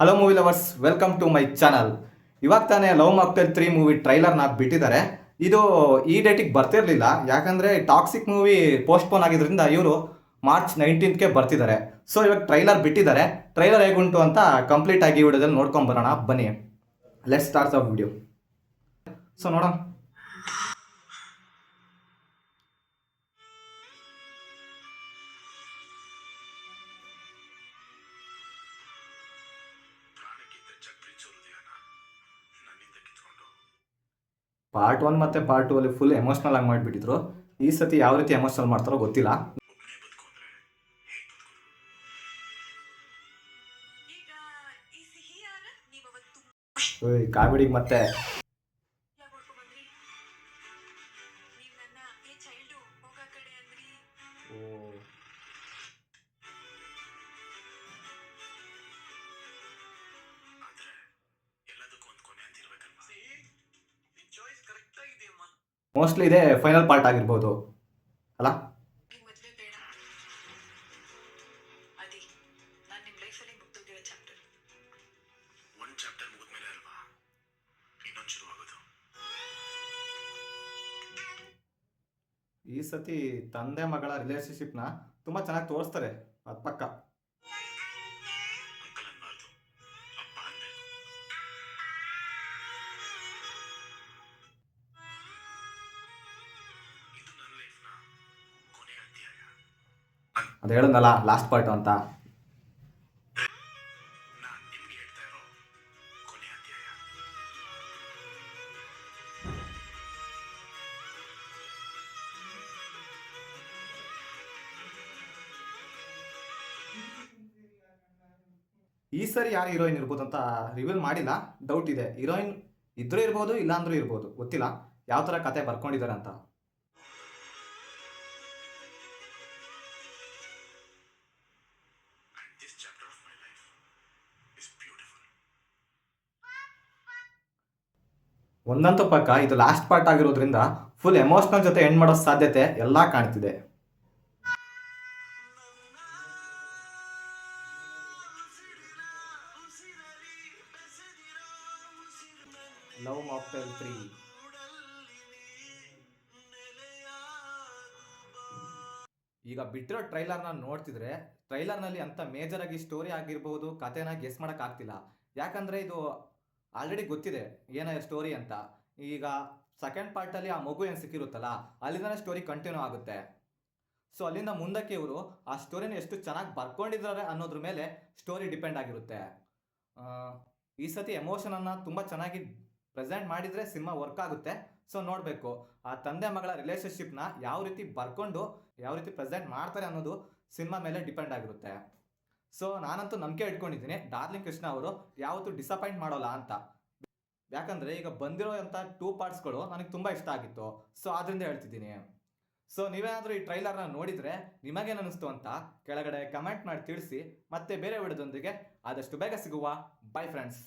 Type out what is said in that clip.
Hello movie lovers, welcome to my channel. ಇವಾಗ ತಾನೇ love mocktail 3 movie ಟ್ರೈಲರ್ನ ಬಿಟ್ಟಿದ್ದಾರೆ. ಇದು ಈ ಡೇಟಿಗೆ ಬರ್ತಿರ್ಲಿಲ್ಲ, ಯಾಕಂದರೆ ಟಾಕ್ಸಿಕ್ ಮೂವಿ ಪೋಸ್ಟ್ಪೋನ್ ಆಗಿದ್ದರಿಂದ ಇವರು ಮಾರ್ಚ್ 19ಗೆ ಬರ್ತಿದ್ದಾರೆ. ಸೊ ಇವಾಗ ಟ್ರೈಲರ್ ಬಿಟ್ಟಿದ್ದಾರೆ. ಟ್ರೈಲರ್ ಹೇಗುಂಟು ಅಂತ ಕಂಪ್ಲೀಟ್ ಆಗಿ ವಿಡಿಯೋದಲ್ಲಿ ನೋಡ್ಕೊಂಡು ಬರೋಣ ಬನ್ನಿ. Let's start the video. So ನೋಡೋಣ. ಪಾರ್ಟ್ 1 ಮತ್ತು ಪಾರ್ಟ್ 2 ಅಲ್ಲಿ ಫುಲ್ ಎಮೋಷ್ನಲ್ ಆಗಿ ಮಾಡಿಬಿಟ್ಟಿದ್ರು. ಈ ಸತಿ ಯಾವ ರೀತಿ ಎಮೋಷ್ನಲ್ ಮಾಡ್ತಾರೋ ಗೊತ್ತಿಲ್ಲ. ಕಾಮಿಡಿಗೆ ಮತ್ತೆ ಮೋಸ್ಟ್ಲಿ ಇದೇ ಫೈನಲ್ ಪಾರ್ಟ್ ಆಗಿರ್ಬೋದು ಅಲ್ಲ. ಈ ಸತಿ ತಂದೆ ಮಗಳ ರಿಲೇಶನ್ಶಿಪ್ನ ತುಂಬ ಚೆನ್ನಾಗಿ ತೋರಿಸ್ತಾರೆ, ಅದು ಪಕ್ಕ. ಅದು ಹೇಳೋದಲ್ಲ ಲಾಸ್ಟ್ ಪಾರ್ಟ್ ಅಂತ. ಈ ಸರಿ ಯಾರು ಹೀರೋಯಿನ್ ಇರ್ಬೋದು ಅಂತ ರಿವೀಲ್ ಮಾಡಿಲ್ಲ, ಡೌಟ್ ಇದೆ. ಹೀರೋಯಿನ್ ಇದ್ರೂ ಇರ್ಬೋದು, ಇಲ್ಲಾಂದ್ರೂ ಇರ್ಬೋದು, ಗೊತ್ತಿಲ್ಲ ಯಾವ ಥರ ಕತೆ ಬರ್ಕೊಂಡಿದ್ದಾರೆ ಅಂತ. ಒಂದಂತೂ ಪಕ್ಕ ಇದು ಲಾಸ್ಟ್ ಪಾರ್ಟ್ ಆಗಿರೋದ್ರಿಂದ ಫುಲ್ ಎಮೋಷ್ನಲ್ ಜೊತೆ ಎಂಡ್ ಮಾಡೋ ಸಾಧ್ಯತೆ ಎಲ್ಲ ಕಾಣ್ತಿದೆ. ಲವ್ ಮಾಕ್ಟೇಲ್ 3 ಈಗ ಬಿಟ್ಟಿರೋ ಟ್ರೈಲರ್ನ ನೋಡ್ತಿದ್ರೆ ಟ್ರೈಲರ್ನಲ್ಲಿ ಅಂತ ಮೇಜರ್ ಆಗಿ ಸ್ಟೋರಿ ಆಗಿರ್ಬೋದು, ಕಥೆನ ಗೆಸ್ ಮಾಡೋಕ್ಕಾಗ್ತಿಲ್ಲ. ಯಾಕಂದರೆ ಇದು ಆಲ್ರೆಡಿ ಗೊತ್ತಿದೆ ಏನ ಸ್ಟೋರಿ ಅಂತ. ಈಗ ಸೆಕೆಂಡ್ ಪಾರ್ಟಲ್ಲಿ ಆ ಮಗು ಏನು ಸಿಕ್ಕಿರುತ್ತಲ್ಲ, ಅಲ್ಲಿಂದನೇ ಸ್ಟೋರಿ ಕಂಟಿನ್ಯೂ ಆಗುತ್ತೆ. ಸೊ ಅಲ್ಲಿಂದ ಮುಂದಕ್ಕೆ ಇವರು ಆ ಸ್ಟೋರಿನ ಎಷ್ಟು ಚೆನ್ನಾಗಿ ಬರ್ಕೊಂಡಿದ್ದಾರೆ ಅನ್ನೋದ್ರ ಮೇಲೆ ಸ್ಟೋರಿ ಡಿಪೆಂಡ್ ಆಗಿರುತ್ತೆ. ಈ ಸತಿ ಎಮೋಷನನ್ನು ತುಂಬ ಚೆನ್ನಾಗಿ ಪ್ರೆಸೆಂಟ್ ಮಾಡಿದರೆ ಸಿನಿಮಾ ವರ್ಕ್ ಆಗುತ್ತೆ. ಸೊ ನೋಡಬೇಕು ಆ ತಂದೆ ಮಗಳ ರಿಲೇಶನ್ಶಿಪ್ನ ಯಾವ ರೀತಿ ಬರ್ಕೊಂಡು ಯಾವ ರೀತಿ ಪ್ರೆಸೆಂಟ್ ಮಾಡ್ತಾರೆ ಅನ್ನೋದು ಸಿನಿಮಾ ಮೇಲೆ ಡಿಪೆಂಡ್ ಆಗಿರುತ್ತೆ. ಸೊ ನಾನಂತೂ ನಂಬಿಕೆ ಇಟ್ಕೊಂಡಿದ್ದೀನಿ ಡಾರ್ಲಿಂಗ್ ಕೃಷ್ಣ ಅವರು ಯಾವತ್ತೂ ಡಿಸಪಾಯಿಂಟ್ ಮಾಡೋಲ್ಲ ಅಂತ. ಯಾಕಂದರೆ ಈಗ ಬಂದಿರೋ ಅಂಥ 2 ಪಾರ್ಟ್ಸ್ಗಳು ನನಗೆ ತುಂಬ ಇಷ್ಟ ಆಗಿತ್ತು. ಸೊ ಆದ್ದರಿಂದ ಹೇಳ್ತಿದ್ದೀನಿ. ಸೊ ನೀವೇನಾದರೂ ಈ ಟ್ರೈಲರ್ನ ನೋಡಿದರೆ ನಿಮಗೇನು ಅನ್ನಿಸ್ತು ಅಂತ ಕೆಳಗಡೆ ಕಮೆಂಟ್ ಮಾಡಿ ತಿಳಿಸಿ. ಮತ್ತೆ ಬೇರೆ ವಿಡಿಯೋದೊಂದಿಗೆ ಆದಷ್ಟು ಬೇಗ ಸಿಗುವ. By friends.